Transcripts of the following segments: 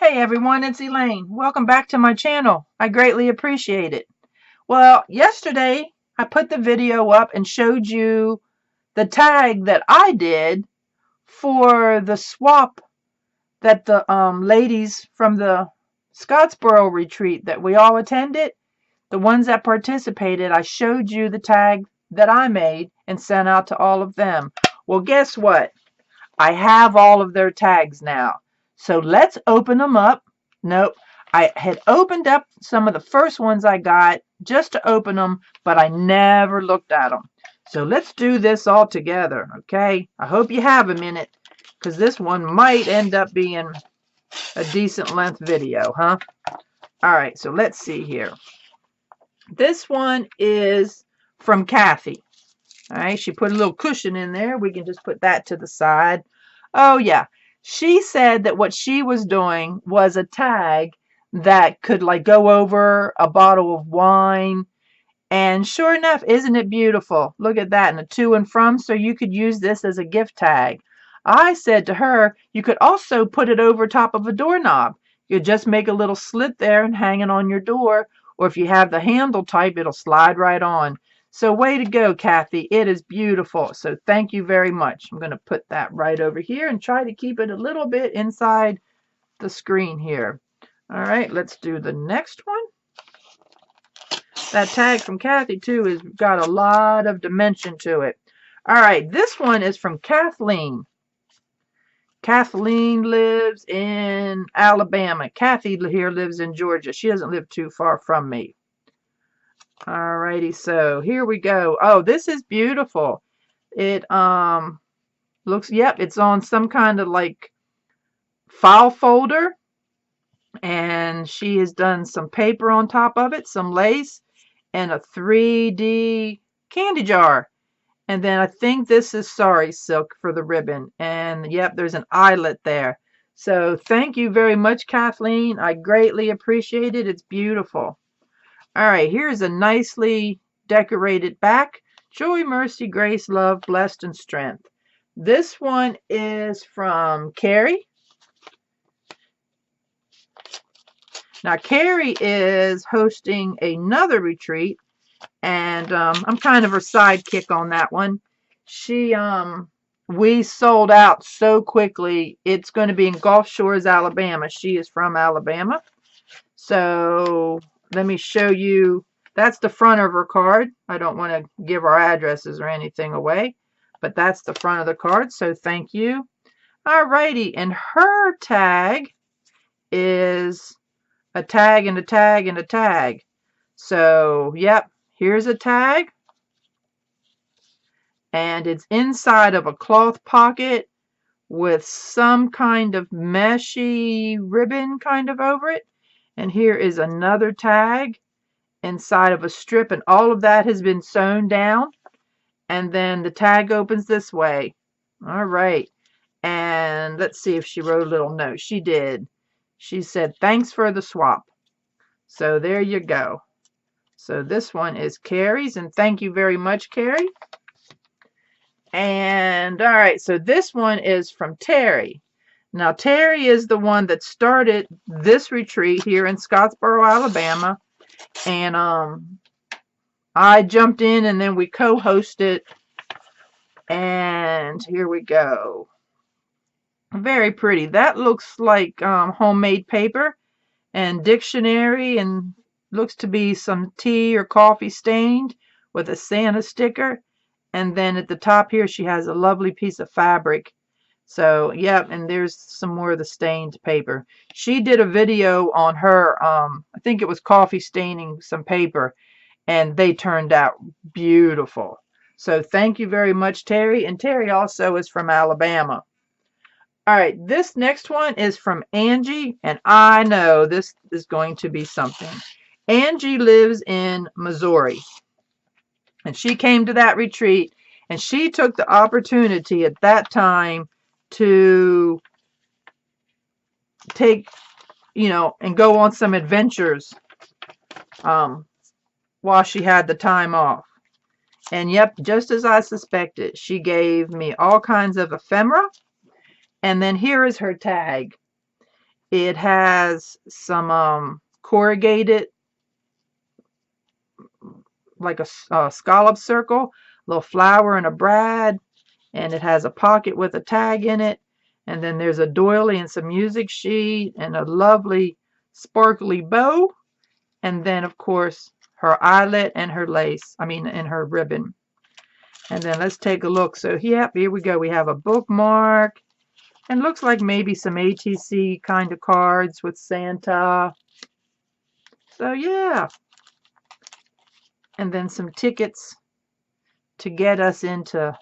Hey everyone, it's Elaine. Welcome back to my channel. I greatly appreciate it. Well, yesterday I put the video up and showed you the tag that I did for the swap that the ladies from the Scottsboro retreat that we all attended, the ones that participated, I showed you the tag that I made and sent out to all of them. Well, guess what? I have all of their tags now. So let's open them up. Nope. I had opened up some of the first ones I got just to open them, but I never looked at them. So let's do this all together, okay? I hope you have a minute, because this one might end up being a decent length video, huh? All right, so let's see here. This one is from Kathy. All right, she put a little cushion in there. We can just put that to the side. Oh, yeah. She said that what she was doing was a tag that could like go over a bottle of wine. And sure enough, isn't it beautiful? Look at that, and a to and from, so you could use this as a gift tag. I said to her, you could also put it over top of a doorknob. You just make a little slit there and hang it on your door. Or if you have the handle type, it'll slide right on. So way to go, Kathy. It is beautiful. So thank you very much. I'm going to put that right over here and try to keep it a little bit inside the screen here. All right, let's do the next one. That tag from Kathy, too, has got a lot of dimension to it. All right, this one is from Kathleen. Kathleen lives in Alabama. Kathy here lives in Georgia. She doesn't live too far from me. All righty, so here we go. Oh, this is beautiful. It looks, yep, it's on some kind of like file folder. And she has done some paper on top of it, some lace, and a 3D candy jar. And then I think this is sari silk for the ribbon. And yep, there's an eyelet there. So thank you very much, Kathleen. I greatly appreciate it. It's beautiful. All right, here's a nicely decorated back. Joy, mercy, grace, love, blessed, and strength. This one is from Carrie. Now, Carrie is hosting another retreat, and I'm kind of her sidekick on that one. We sold out so quickly. It's going to be in Gulf Shores, Alabama. She is from Alabama. So let me show you. That's the front of her card. I don't want to give our addresses or anything away, but that's the front of the card. So thank you. All righty. And her tag is a tag and a tag and a tag. So, yep, here's a tag. And it's inside of a cloth pocket with some kind of meshy ribbon kind of over it. And here is another tag inside of a strip, and all of that has been sewn down. And then the tag opens this way. All right. And let's see if she wrote a little note. She did. She said, thanks for the swap. So there you go. So this one is Carrie's, and thank you very much, Carrie. And all right, so this one is from Terry. Now, Terry is the one that started this retreat here in Scottsboro, Alabama. And I jumped in, and then we co-hosted. And here we go. Very pretty. That looks like homemade paper and dictionary, and looks to be some tea or coffee stained with a Santa sticker. And then at the top here, she has a lovely piece of fabric. So, yep, and there's some more of the stained paper. She did a video on her, I think it was coffee staining some paper, and they turned out beautiful. So thank you very much, Terry. And Terry also is from Alabama. All right, this next one is from Angie, and I know this is going to be something. Angie lives in Missouri, and she came to that retreat, and she took the opportunity at that time to take, and go on some adventures while she had the time off. And yep, just as I suspected, she gave me all kinds of ephemera. And then here is her tag. It has some corrugated, like a scallop circle, a little flower and a brad, and it has a pocket with a tag in it. And then there's a doily and some music sheet and a lovely sparkly bow. And then, of course, her eyelet and her lace, and her ribbon. And then let's take a look. So, yep, here we go. We have a bookmark. And looks like maybe some ATC kind of cards with Santa. So, yeah. And then some tickets to get us into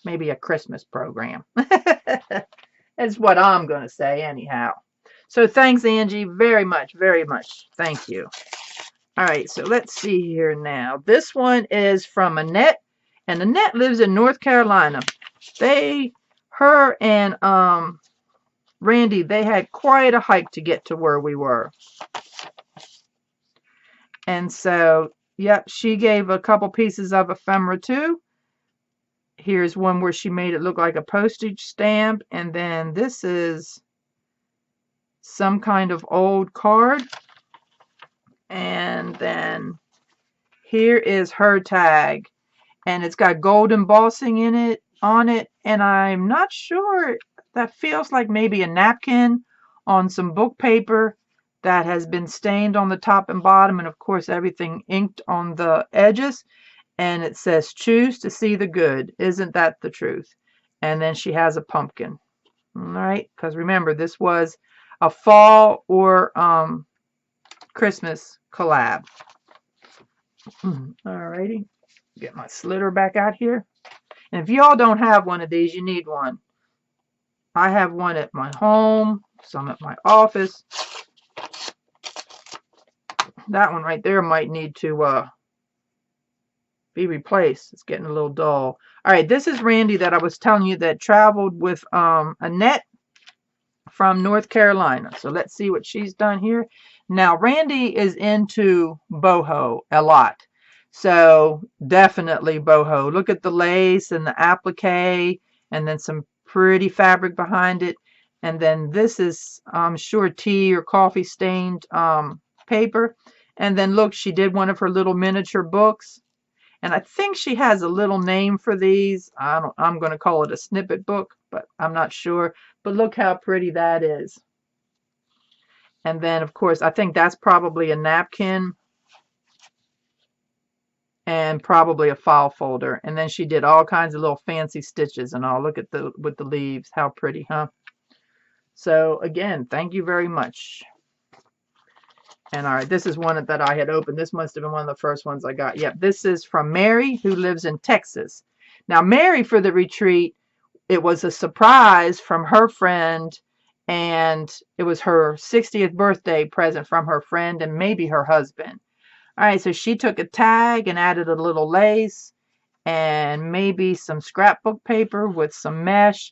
maybe a Christmas program. That's what I'm going to say anyhow. So thanks, Angie, very much, very much. Thank you. All right, so let's see here now. This one is from Annette, and Annette lives in North Carolina. Her and Randy, they had quite a hike to get to where we were. And so, yep, she gave a couple pieces of ephemera too. Here's one where she made it look like a postage stamp. And then this is some kind of old card. And then here is her tag. And it's got gold embossing on it. And I'm not sure, that feels like maybe a napkin on some book paper that has been stained on the top and bottom. And of course, everything inked on the edges. And it says, choose to see the good. Isn't that the truth? And then she has a pumpkin. All right. Because remember, this was a fall or Christmas collab. All righty. Get my slitter back out here. And if y'all don't have one of these, you need one. I have one at my home, some at my office. That one right there might need to be replaced. It's getting a little dull. All right, this is Randy that I was telling you that traveled with Annette from North Carolina. So let's see what she's done here. Now, Randy is into boho a lot. So definitely boho. Look at the lace and the applique and then some pretty fabric behind it. And then this is, I'm sure, tea or coffee stained paper. And then look, she did one of her little miniature books. And I think she has a little name for these. I'm going to call it a snippet book, but I'm not sure. But look how pretty that is. And then, of course, I think that's probably a napkin and probably a file folder. And then she did all kinds of little fancy stitches and all. Look at with the leaves. How pretty, huh? So, again, thank you very much. And all right, this is one that I had opened. This must have been one of the first ones I got. Yep, this is from Mary, who lives in Texas. Now, Mary, for the retreat, it was a surprise from her friend, and it was her 60th birthday present from her friend and maybe her husband. All right, so she took a tag and added a little lace and maybe some scrapbook paper with some mesh.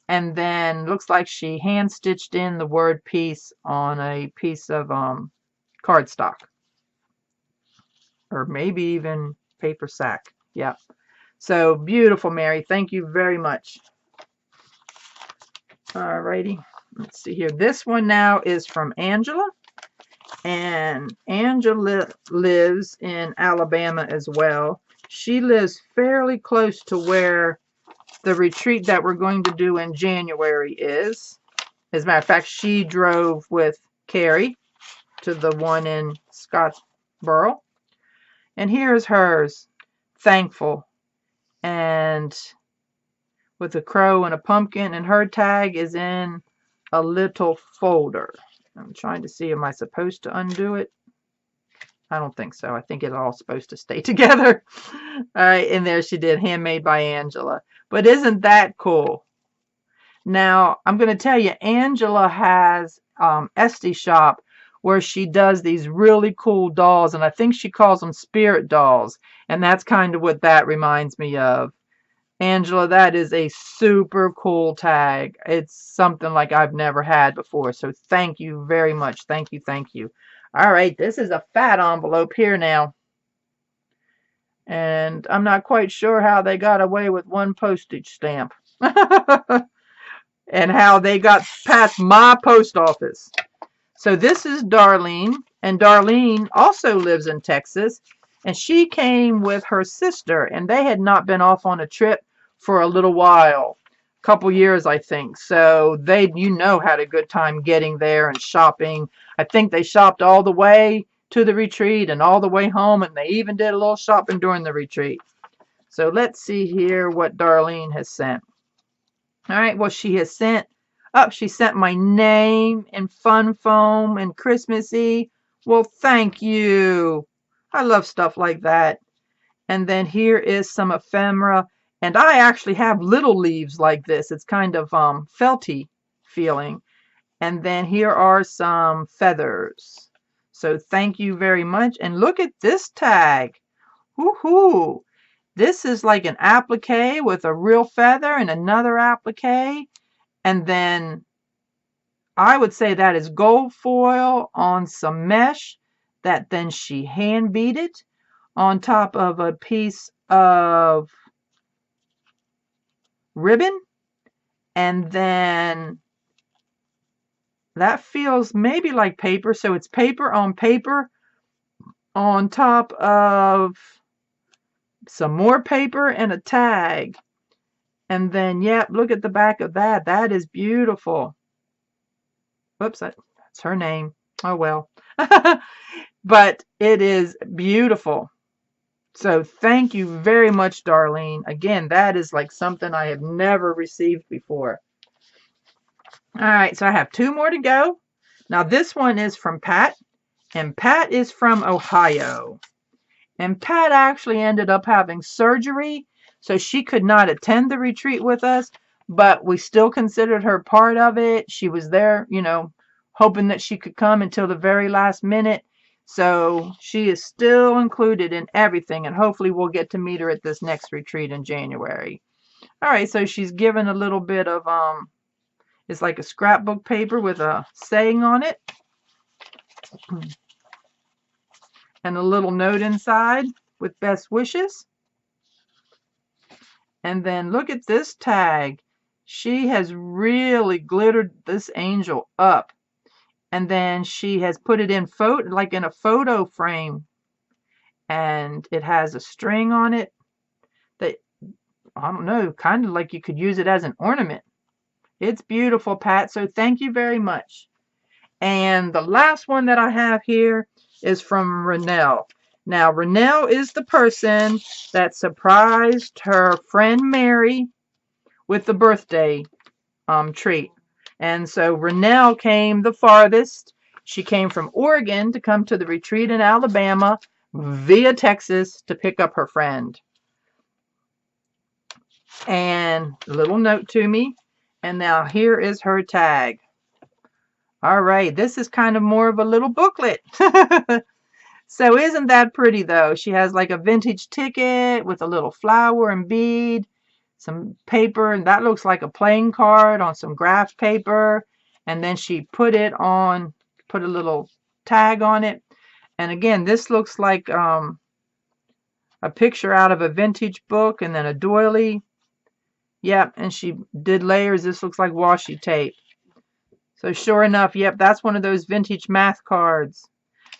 And then looks like she hand stitched in the word peace on a piece of cardstock, or maybe even paper sack. Yep. So beautiful, Mary. Thank you very much. All righty. Let's see here. This one now is from Angela. And Angela lives in Alabama as well. She lives fairly close to where the retreat that we're going to do in January is. As a matter of fact, she drove with Carrie to the one in Scottsboro. And here's hers, thankful, and with a crow and a pumpkin, and her tag is in a little folder. I'm trying to see, am I supposed to undo it? I don't think so. I think it's all supposed to stay together. All right, and there she did, handmade by Angela. But isn't that cool? Now, I'm going to tell you, Angela has Esty Shop, where she does these really cool dolls, and I think she calls them spirit dolls, and that's kind of what that reminds me of. Angela, that is a super cool tag. It's something like I've never had before, so thank you very much. Thank you, thank you. All right, this is a fat envelope here now, and I'm not quite sure how they got away with one postage stamp and how they got past my post office. So this is Darlene, and Darlene also lives in Texas, and she came with her sister, and they had not been off on a trip for a little while, a couple years, I think. So they, had a good time getting there and shopping. I think they shopped all the way to the retreat and all the way home, and they even did a little shopping during the retreat. So let's see here what Darlene has sent. All right, well, she has sent she sent my name and fun foam and Christmassy. Well, thank you. I love stuff like that. And then here is some ephemera. And I actually have little leaves like this. It's kind of felty feeling. And then here are some feathers. So thank you very much. And look at this tag. Woohoo! This is like an applique with a real feather and another applique. And then I would say that is gold foil on some mesh that then she hand beaded on top of a piece of ribbon. And then that feels maybe like paper. So it's paper on top of some more paper and a tag. And then, yep, look at the back of that. That is beautiful. Whoops, that's her name. Oh, well. But it is beautiful. So thank you very much, Darlene. Again, that is like something I have never received before. All right, so I have 2 more to go. Now this one is from Pat, and Pat is from Ohio. And Pat actually ended up having surgery, so she could not attend the retreat with us, but we still considered her part of it. She was there, hoping that she could come until the very last minute. So she is still included in everything, and hopefully we'll get to meet her at this next retreat in January. All right, so she's given a little bit of, it's like a scrapbook paper with a saying on it. And a little note inside with best wishes. And then look at this tag. She has really glittered this angel up. And then she has put it in like in a photo frame. And it has a string on it that, I don't know, kind of like you could use it as an ornament. It's beautiful, Pat. So thank you very much. And the last one that I have here is from Renelle. Now, Renelle is the person that surprised her friend Mary with the birthday treat. And so Renelle came the farthest. She came from Oregon to come to the retreat in Alabama via Texas to pick up her friend. And a little note to me. And now here is her tag. All right, this is kind of more of a little booklet. So isn't that pretty though? She has like a vintage ticket with a little flower and bead, some paper, and that looks like a playing card on some graph paper. And then she put a little tag on it. And again, this looks like a picture out of a vintage book and then a doily. Yep, and she did layers. This looks like washi tape. So sure enough, yep, that's one of those vintage math cards.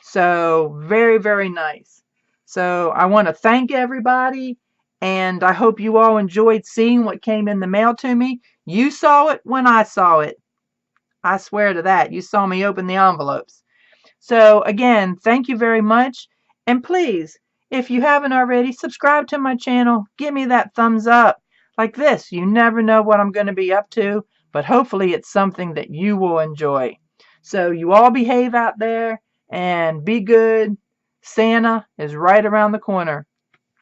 So very, very nice. So I want to thank everybody, and I hope you all enjoyed seeing what came in the mail to me. You saw it when I saw it. I swear to that. You saw me open the envelopes. So again, thank you very much. And please, if you haven't already, subscribe to my channel. Give me that thumbs up. Like this, you never know what I'm going to be up to, but hopefully it's something that you will enjoy. So you all behave out there and be good. Santa is right around the corner.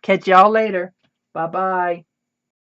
Catch y'all later. Bye-bye.